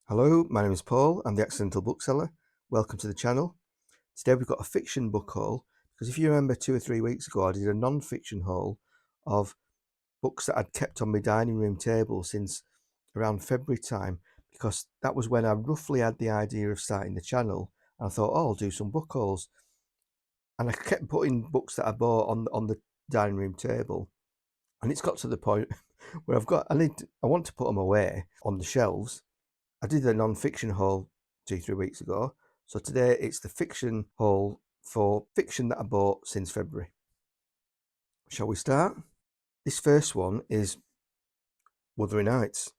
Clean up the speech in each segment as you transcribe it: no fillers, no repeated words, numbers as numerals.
Hello, my name is Paul. I'm the Accidental Bookseller. Welcome to the channel. Today we've got a fiction book haul because if you remember 2 or 3 weeks ago I did a non-fiction haul of books that I'd kept on my dining room table since around February time, because that was when I roughly had the idea of starting the channel, and I thought, oh, I'll do some book hauls. And I kept putting books that I bought on the dining room table, and it's got to the point where I want to put them away on the shelves. I did a non-fiction haul 2-3 weeks ago, so today it's the fiction haul for fiction that I bought since February. Shall we start? This first one is Wuthering Heights,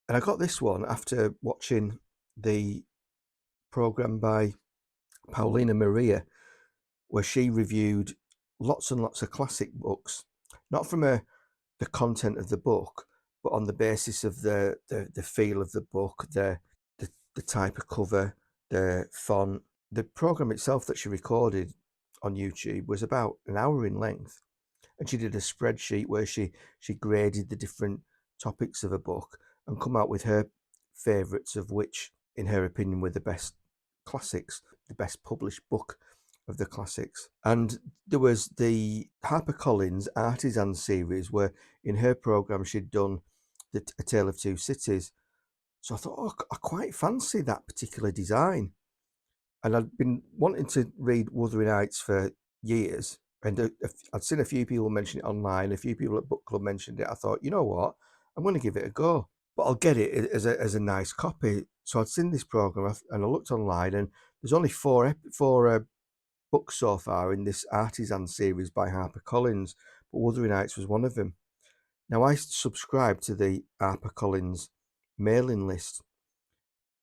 and I got this one after watching the program by Paulina Maria, where she reviewed lots and lots of classic books, not from the content of the book, but on the basis of the feel of the book, the type of cover, the font. The program itself that she recorded on YouTube was about an hour in length, and she did a spreadsheet where she graded the different topics of a book and come out with her favourites of which, in her opinion, were the best classics, the best published book of the classics. And there was the HarperCollins Artisan series where in her program she'd done A Tale of Two Cities. So I thought, oh, I quite fancy that particular design. And I'd been wanting to read Wuthering Heights for years, and I'd seen a few people mention it online, a few people at book club mentioned it. I thought, you know what, I'm going to give it a go, but I'll get it as a nice copy. So I'd seen this program and I looked online, and there's only four books so far in this Artisan series by HarperCollins, but Wuthering Heights was one of them. Now I subscribe to the HarperCollins mailing list,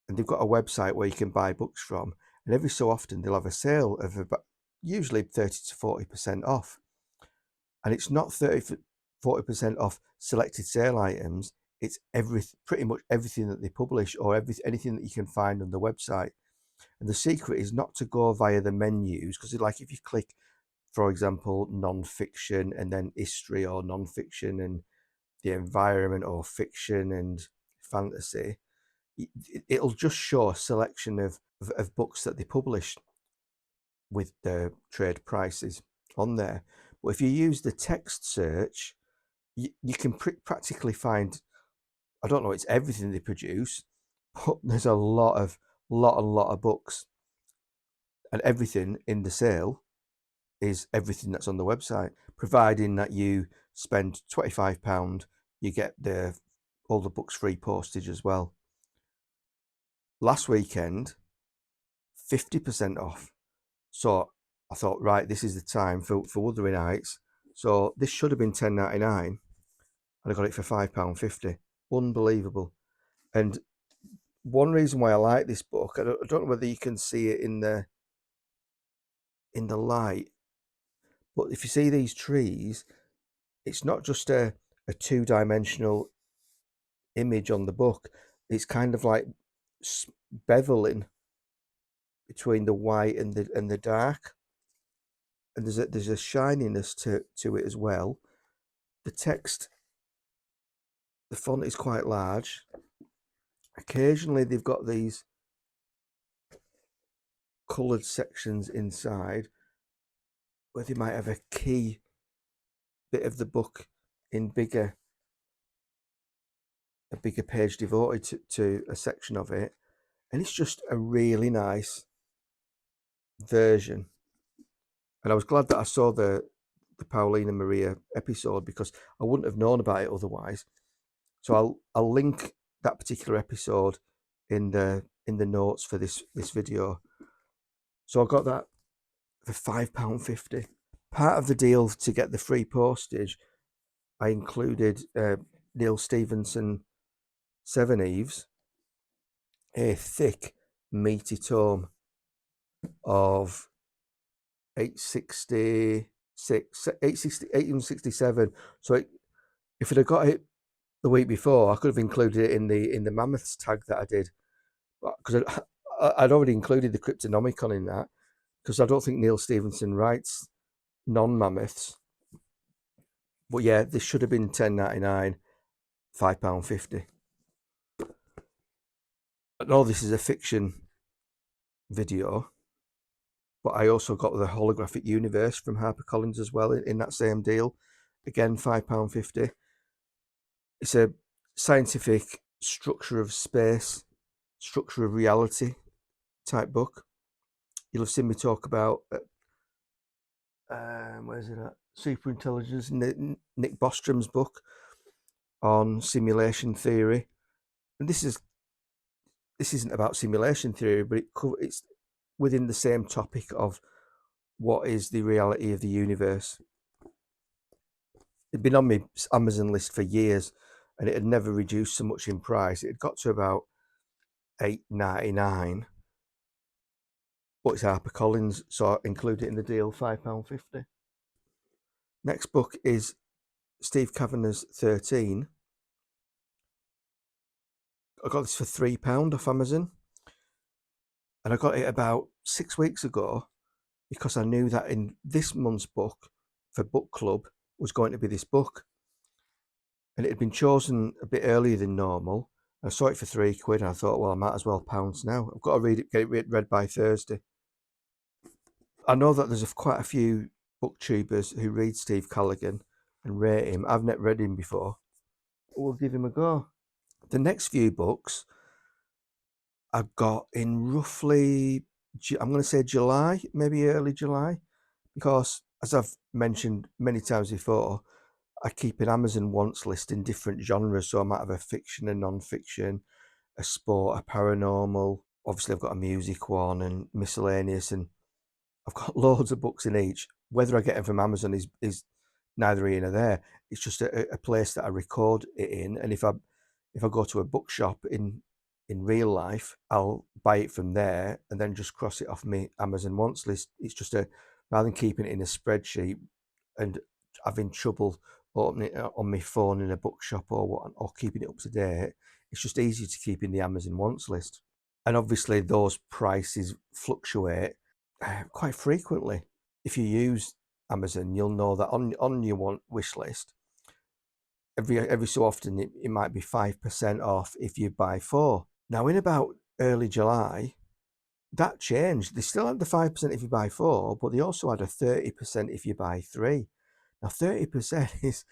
and they've got a website where you can buy books from, and every so often they'll have a sale of about usually 30 to 40% off, and it's not 40% off selected sale items. It's pretty much everything that they publish, or anything that you can find on the website. And the secret is not to go via the menus, because like if you click, for example, non-fiction and then history, or non-fiction and the environment, or fiction and fantasy, it'll just show a selection of books that they publish with the trade prices on there. But if you use the text search, you can practically find, I don't know, it's everything they produce, but there's a lot of books, and everything in the sale is everything that's on the website, providing that you spend £25, you get all the books free postage as well. Last weekend, 50% off. So I thought, right, this is the time for Wuthering Heights. So this should have been £10.99, and I got it for £5.50. Unbelievable. And one reason why I like this book, I don't know whether you can see it in the light, but if you see these trees, it's not just a two-dimensional image on the book. It's kind of like beveling between the white and the dark, and there's a shininess to it as well. The text, the font is quite large. Occasionally they've got these coloured sections inside where they might have a key bit of the book in a bigger page devoted to a section of it, and it's just a really nice version. And I was glad that I saw the Paulina Maria episode, because I wouldn't have known about it otherwise. So I'll link that particular episode in the notes for this video. So I got that for £5.50. Part of the deal to get the free postage, I included Neil Stevenson Seven Eves, a thick, meaty tome of 867. So if I'd have got it the week before, I could have included it in the Mammoths tag that I did, because I'd already included the Cryptonomicon in that, because I don't think Neil Stevenson writes non-mammoths. But yeah, this should have been £10.99, £5.50. I know this is a fiction video, but I also got the Holographic Universe from HarperCollins as well in that same deal. Again, £5.50. It's a scientific structure of space, structure of reality type book. You'll have seen me talk about, where's it at? Superintelligence, Nick Bostrom's book on simulation theory. And this isn't about simulation theory, but it's within the same topic of what is the reality of the universe. It'd been on my Amazon list for years, and it had never reduced so much in price. It had got to about £8.99, but it's HarperCollins, so I include it in the deal, £5.50. Next book is Steve Kavanagh's 13. I got this for £3 off Amazon, and I got it about 6 weeks ago because I knew that in this month's book for book club was going to be this book, and it had been chosen a bit earlier than normal. I saw it for £3, and I thought, well, I might as well pounce now. I've got to get it read by Thursday. I know that there's quite a few booktubers who read Steve Callaghan and rate him. I've never read him before. We'll give him a go. The next few books I got in roughly, I'm going to say July, maybe early July, because as I've mentioned many times before, I keep an Amazon wants list in different genres. So I might have a fiction, a non-fiction, a sport, a paranormal. Obviously, I've got a music one and miscellaneous, and I've got loads of books in each. Whether I get them from Amazon is neither here nor there. It's just a place that I record it in, and if I go to a bookshop in real life, I'll buy it from there and then just cross it off my Amazon wants list. It's just rather than keeping it in a spreadsheet and having trouble opening it on my phone in a bookshop or keeping it up to date, it's just easier to keep in the Amazon wants list. And obviously those prices fluctuate quite frequently. If you use Amazon, you'll know that on your wish list, every so often it might be 5% off if you buy 4. Now in about early July, that changed. They still had the 5% if you buy 4, but they also had a 30% if you buy 3. Now 30%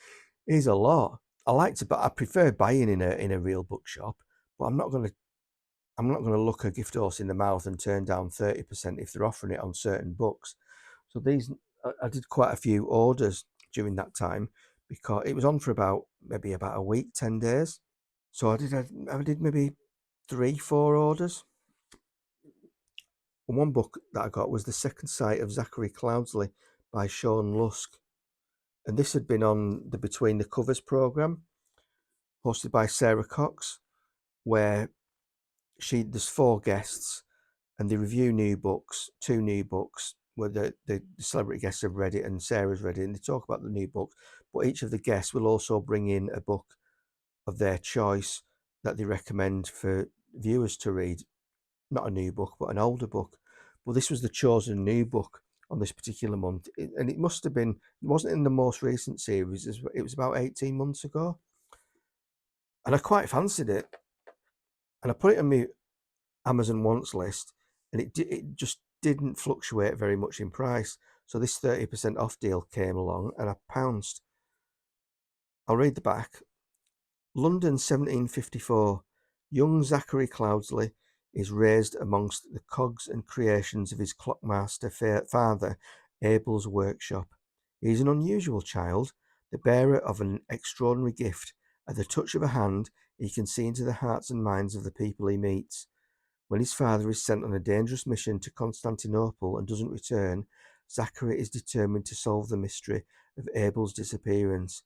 is a lot. I prefer buying in a real bookshop, but I'm not going to look a gift horse in the mouth and turn down 30% if they're offering it on certain books. So I did quite a few orders during that time because it was on for maybe about a week, 10 days. So I did maybe 3-4 orders. And one book that I got was The Second Sight of Zachary Cloudsley by Sean Lusk. And this had been on the Between the Covers programme, hosted by Sarah Cox, where there's 4 guests and they review new books, 2 new books, where the celebrity guests have read it and Sarah's read it, and they talk about the new book. But each of the guests will also bring in a book of their choice that they recommend for viewers to read. Not a new book, but an older book. Well, this was the chosen new book on this particular month. And it must have been, it wasn't in the most recent series, it was about 18 months ago. And I quite fancied it. And I put it on my Amazon wants list, and it just didn't fluctuate very much in price. So this 30% off deal came along and I pounced. I'll read the back. London 1754. Young Zachary Cloudsley is raised amongst the cogs and creations of his clockmaster father, Abel's workshop. He is an unusual child, the bearer of an extraordinary gift. At the touch of a hand, he can see into the hearts and minds of the people he meets. When his father is sent on a dangerous mission to Constantinople and doesn't return, Zachary is determined to solve the mystery of Abel's disappearance.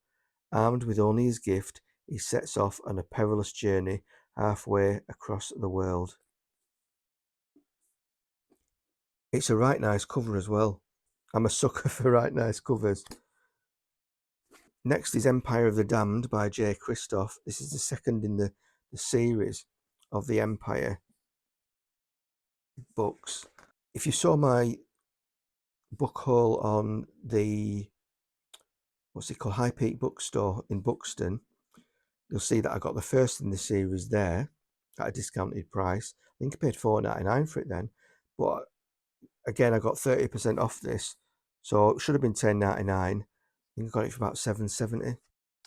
Armed with only his gift, he sets off on a perilous journey halfway across the world. It's a right nice cover as well. I'm a sucker for right nice covers. Next is Empire of the Damned by J. Christoph. This is the second in the series of the Empire books. If you saw my book haul on the High Peak Bookstore in Buxton, you'll see that I got the first in the series there. at a discounted price. I think I paid $4.99 for it then, but again, I got 30% off this, so it should have been $10.99. I think I got it for about $7.70.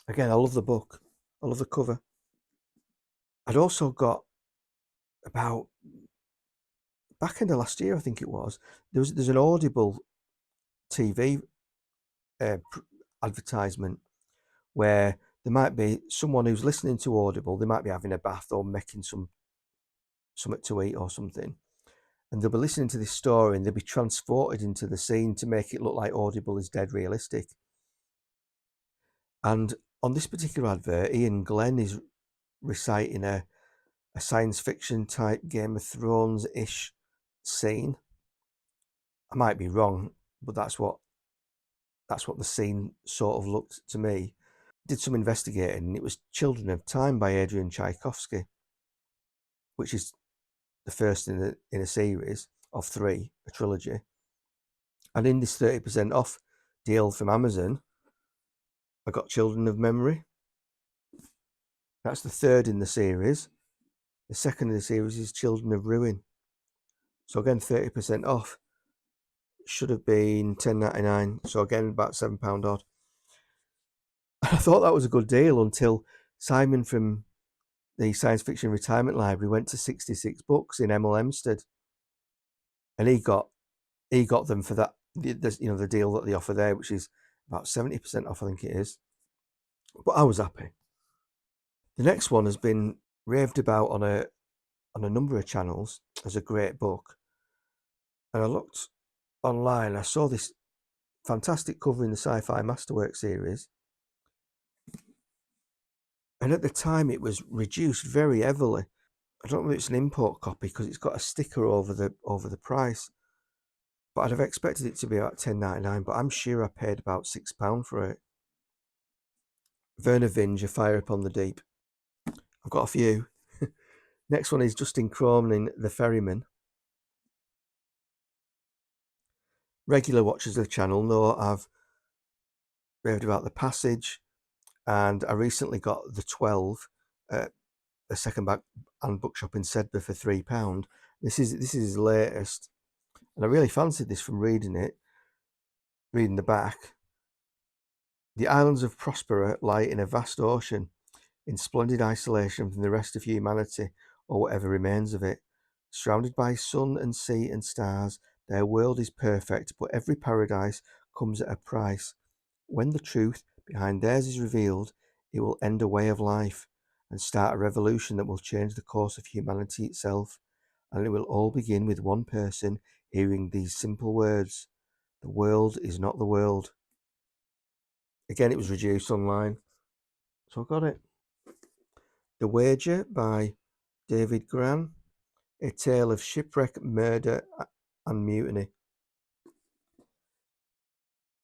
Again, I love the book. I love the cover. I'd also got about back end of last year, I think it was. There's an Audible TV advertisement where there might be someone who's listening to Audible. They might be having a bath or making something to eat or something, and they'll be listening to this story and they'll be transported into the scene to make it look like Audible is dead realistic. And on this particular advert, Ian Glenn is reciting a science fiction type Game of Thrones-ish scene. I might be wrong, but that's what the scene sort of looked to me. Did some investigating, and it was Children of Time by Adrian Tchaikovsky, which is the first in a series of 3, a trilogy. And in this 30% off deal from Amazon, I got Children of Memory. That's the 3rd in the series. The 2nd in the series is Children of Ruin. So again, 30% off. Should have been $10.99. So again, about £7 odd. I thought that was a good deal until Simon from the Science Fiction Retirement Library went to 66 Books in Hemel Hempstead, and he got them for that, the deal that they offer there, which is about 70% off, I think it is. But I was happy. The next one has been raved about on a number of channels as a great book, and I looked online. I saw this fantastic cover in the Sci-Fi Masterwork series, and at the time it was reduced very heavily. I don't know if it's an import copy because it's got a sticker over the price, but I'd have expected it to be about $10.99, but I'm sure I paid about £6 for it. Werner Vinge, A Fire Upon the Deep. I've got a few. Next one is Justin Cronin, The Ferryman. Regular watchers of the channel know I've raved about The Passage, and I recently got The 12 at a second-hand bookshop in Sedbergh for £3. This is his latest, and I really fancied this from reading the back. The islands of Prospera lie in a vast ocean, in splendid isolation from the rest of humanity, or whatever remains of it. Surrounded by sun and sea and stars, their world is perfect, but every paradise comes at a price. When the truth behind theirs is revealed, it will end a way of life and start a revolution that will change the course of humanity itself. And it will all begin with one person hearing these simple words: the world is not the world. Again, it was reduced online, so I got it. The Wager by David Gran, a tale of shipwreck, murder, and mutiny.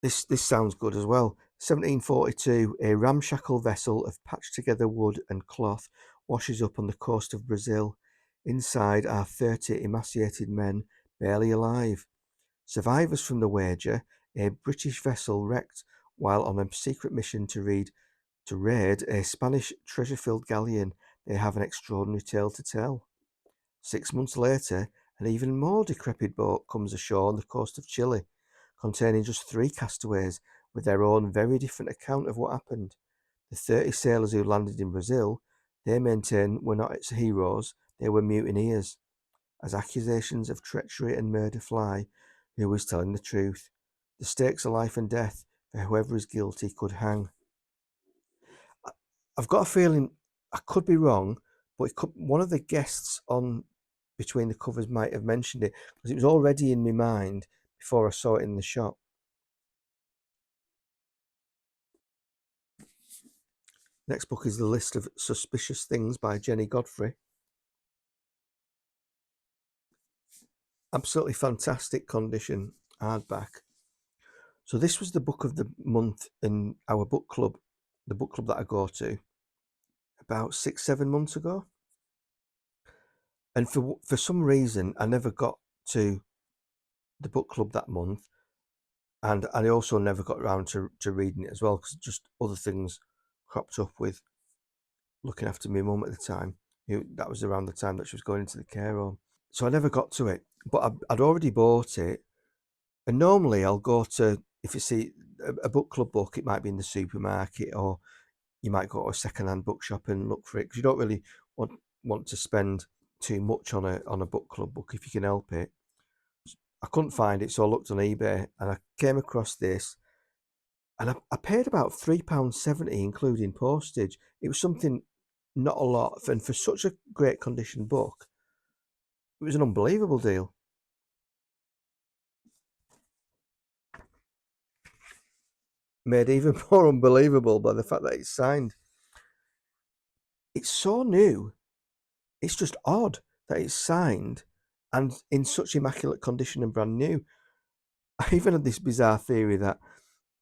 This sounds good as well. 1742, a ramshackle vessel of patched together wood and cloth washes up on the coast of Brazil. Inside are 30 emaciated men, barely alive. Survivors from the Wager, a British vessel wrecked while on a secret mission to raid a Spanish treasure-filled galleon. They have an extraordinary tale to tell. 6 months later, an even more decrepit boat comes ashore on the coast of Chile, containing just 3 castaways with their own very different account of what happened. The 30 sailors who landed in Brazil, they maintain, were not its heroes, they were mutineers. As accusations of treachery and murder fly, who was telling the truth? The stakes of life and death for whoever is guilty could hang. I've got a feeling, I could be wrong, but one of the guests on Between the Covers might have mentioned it, because it was already in my mind before I saw it in the shop. Next book is The List of Suspicious Things by Jenny Godfrey. Absolutely fantastic condition, hardback. So this was the book of the month in our book club, the book club that I go to, about 6-7 months ago. And for some reason, I never got to the book club that month, and I also never got around to reading it as well, because just other things cropped up with looking after my mum at the time. That was around the time that she was going into the care home. So I never got to it, but I'd already bought it. And normally I'll go to, if you see a book club book, it might be in the supermarket, or you might go to a second-hand bookshop and look for it, because you don't really want to spend too much on a book club book if you can help it. I couldn't find it, so I looked on eBay and I came across this, and I paid about £3.70 including postage. It was something, not a lot, and for such a great condition book, it was an unbelievable deal. Made even more unbelievable by the fact that it's signed. It's so new. It's just odd that it's signed and in such immaculate condition and brand new. I even had this bizarre theory that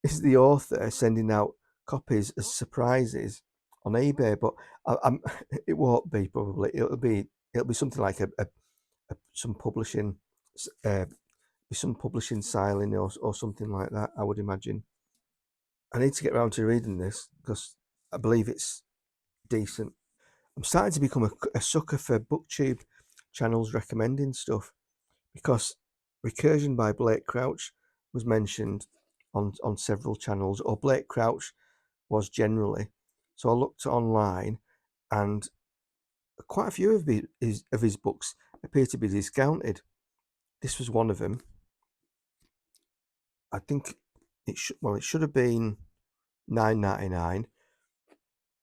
this is the author sending out copies as surprises on eBay, but it won't be, probably. It'll be something like some publishing signing or something like that, I would imagine. I need to get around to reading this because I believe it's decent. I'm starting to become a sucker for Booktube channels recommending stuff, because Recursion by Blake Crouch was mentioned on several channels, or Blake Crouch was generally. So I looked online, and quite a few of his books appear to be discounted. This was one of them. I think it should have been £9.99.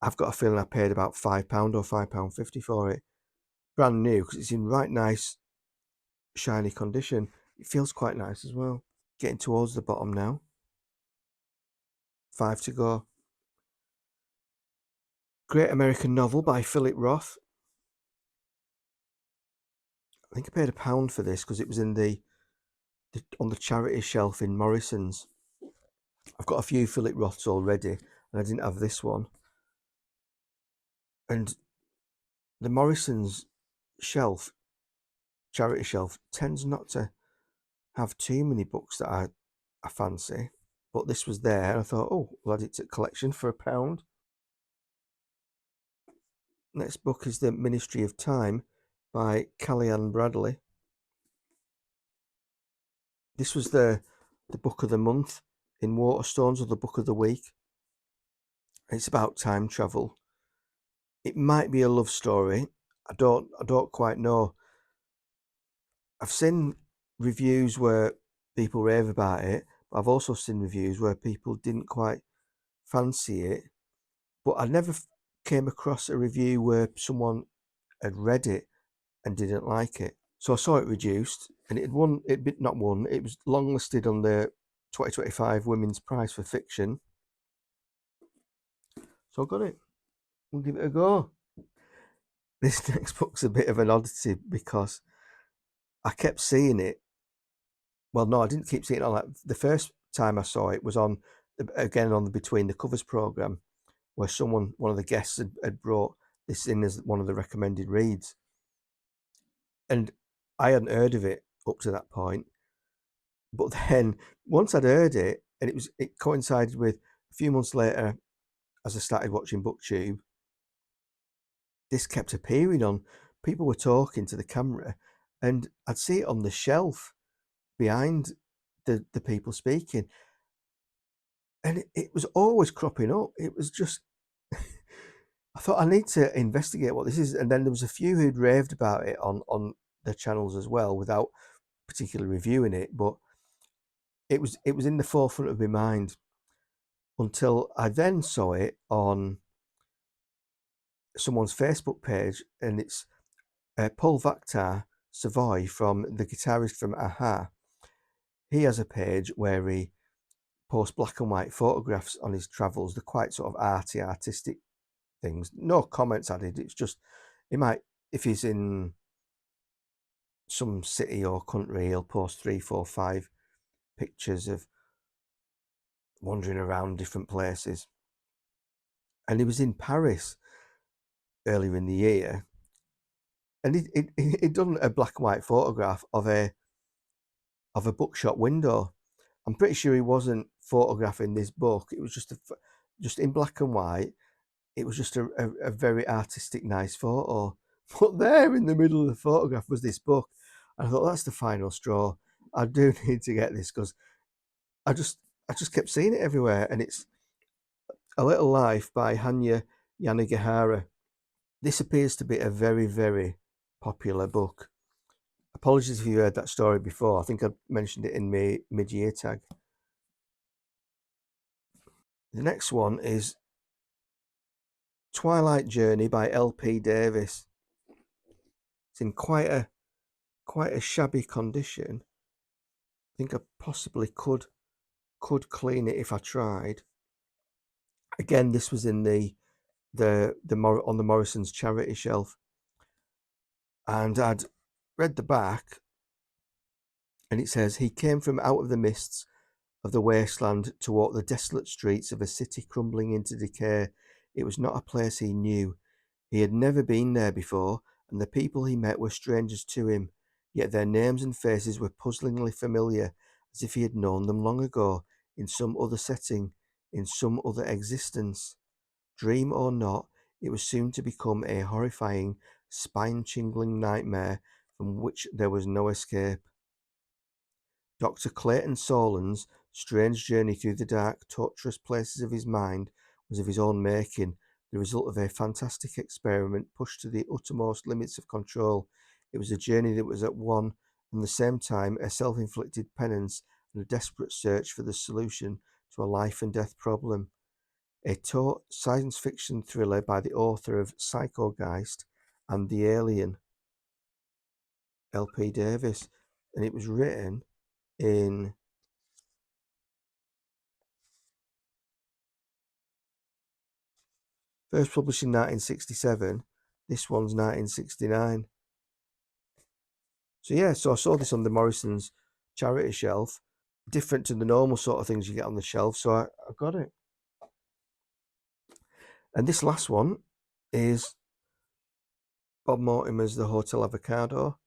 I've got a feeling I paid about £5 or £5.50 for it, brand new, because it's in right nice shiny condition. It feels quite nice as well. Getting towards the bottom now. 5 to go. Great American Novel by Philip Roth. I think I paid £1 for this because it was in on the charity shelf in Morrison's. I've got a few Philip Roths already, and I didn't have this one. And the Morrison's charity shelf, tends not to have too many books that I fancy. But this was there, and I thought, oh, I'll add it to collection for £1. Next book is The Ministry of Time by Callie-Anne Bradley. This was the book of the month in Waterstones, or the book of the week. It's about time travel. It might be a love story. I don't quite know. I've seen reviews where people rave about it, but I've also seen reviews where people didn't quite fancy it. But I never came across a review where someone had read it and didn't like it. So I saw it reduced, and it was longlisted on the 2025 Women's Prize for Fiction. So I got it. We'll give it a go. This next book's a bit of an oddity because I kept seeing it. Well, no, I didn't keep seeing it on the first time I saw it was on the Between the Covers program, where one of the guests had brought this in as one of the recommended reads. And I hadn't heard of it up to that point. But then once I'd heard it, and it coincided with a few months later, as I started watching Booktube, this kept appearing on. People were talking to the camera, and I'd see it on the shelf behind the people speaking, and it was always cropping up. It was just, I thought, I need to investigate what this is. And then there was a few who'd raved about it on their channels as well, without particularly reviewing it, but it was in the forefront of my mind until I then saw it on someone's Facebook page, and it's Paul Vaktar Savoy, from the guitarist from Aha. He has a page where he posts black and white photographs on his travels. They're quite sort of artistic things. No comments added. It's just, he might, if he's in some city or country, he'll post 3, 4, 5 pictures of wandering around different places. And he was in Paris earlier in the year, and he'd done a black and white photograph of a bookshop window. I'm pretty sure he wasn't photographing this book. It was just in black and white. It was just a very artistic, nice photo. But there in the middle of the photograph was this book. I thought, that's the final straw. I do need to get this, because I just kept seeing it everywhere. And it's A Little Life by Hanya Yanagihara. This appears to be a very, very popular book. Apologies if you heard that story before. I think I mentioned it in my mid-year tag. The next one is Twilight Journey by L.P. Davis. It's in quite a shabby condition. I think I possibly could clean it if I tried. Again, this was in on the Morrison's charity shelf, and I'd read the back, and it says, he came from out of the mists of the wasteland to walk the desolate streets of a city crumbling into decay. It was not a place he knew. He had never been there before, and the people he met were strangers to him, yet their names and faces were puzzlingly familiar, as if he had known them long ago, in some other setting, in some other existence. Dream or not, it was soon to become a horrifying, spine-tingling nightmare from which there was no escape. Dr. Clayton Solon's strange journey through the dark, tortuous places of his mind was of his own making, the result of a fantastic experiment pushed to the uttermost limits of control. It was a journey that was at one and the same time a self-inflicted penance and a desperate search for the solution to a life and death problem. A taut science fiction thriller by the author of Psychogeist and The Alien, L.P. Davis, and it was written in first published in 1967. This one's 1969. So I saw this on the Morrison's charity shelf, different to the normal sort of things you get on the shelf, so I got it. And this last one is Bob Mortimer's The Hotel Avocado.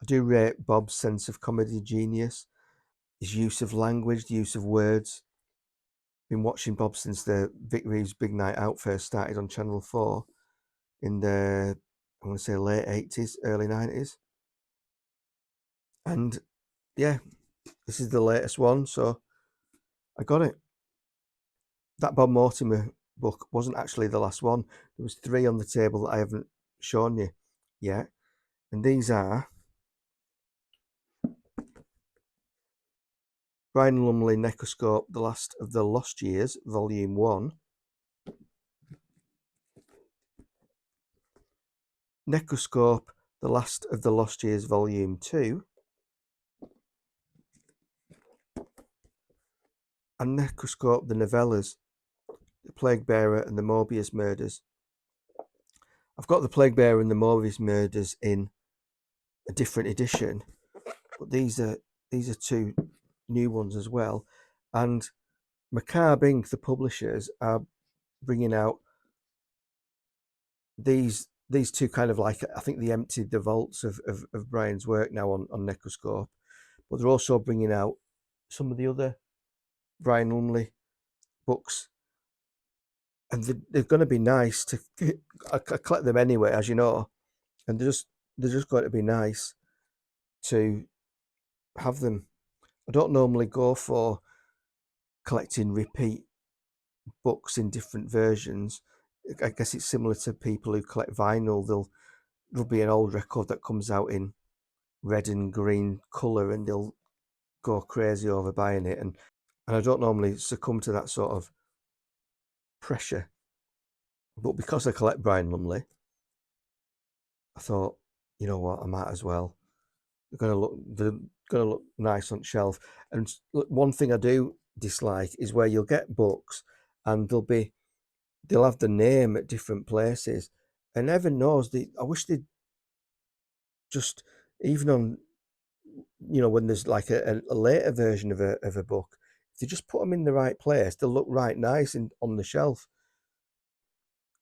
I do rate Bob's sense of comedy genius, his use of language, the use of words. Been watching Bob since the Vic Reeves Big Night Out first started on Channel 4 in the, I want to say, late 80s, early 90s. And yeah, this is the latest one, so I got it. That Bob Mortimer book wasn't actually the last one. There was 3 on the table that I haven't shown you yet. And these are Brian Lumley Necroscope, The Last of the Lost Years, Volume 1. Necroscope, The Last of the Lost Years, Volume 2. And Necroscope, The Novellas, The Plague Bearer and the Morbius Murders. I've got The Plague Bearer and the Morbius Murders in a different edition, but these are 2 new ones as well. And Macabre Inc., the publishers, are bringing out these 2 kind of like, I think they emptied the vaults of Brian's work now on Necroscope, but they're also bringing out some of the other Brian Lumley books, and they're going to be nice to I collect them anyway, as you know, and they're just going to be nice to have them. I don't normally go for collecting repeat books in different versions. I guess it's similar to people who collect vinyl. There'll be an old record that comes out in red and green colour, and they'll go crazy over buying it. And I don't normally succumb to that sort of pressure. But because I collect Brian Lumley, I thought, you know what, I might as well. They're gonna look nice on shelf. And one thing I do dislike is where you'll get books and they'll have the name at different places, and heaven knows, I wish they'd just, even on, when there's like a later version of a book, if they just put them in the right place, they'll look right nice on the shelf.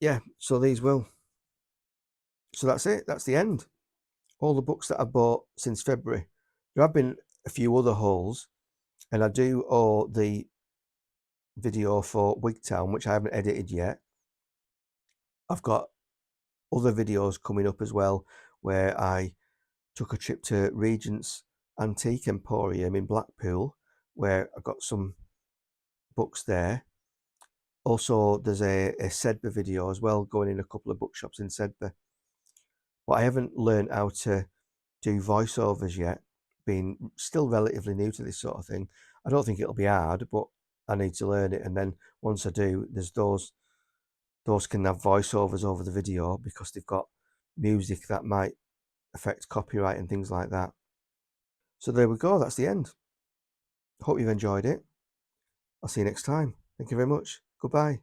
Yeah, so these will. So that's it. That's the end. All the books that I bought since February. There have been a few other hauls, and I do owe the video for Wigtown, which I haven't edited yet. I've got other videos coming up as well, where I took a trip to Regent's Antique Emporium in Blackpool, where I got some books there. Also, there's a Sedbergh video as well, going in a couple of bookshops in Sedbergh. But I haven't learned how to do voiceovers yet, being still relatively new to this sort of thing. I don't think it'll be hard, but I need to learn it. And then once I do, there's those can have voiceovers over the video because they've got music that might affect copyright and things like that. So there we go, that's the end. Hope you've enjoyed it. I'll see you next time. Thank you very much. Goodbye.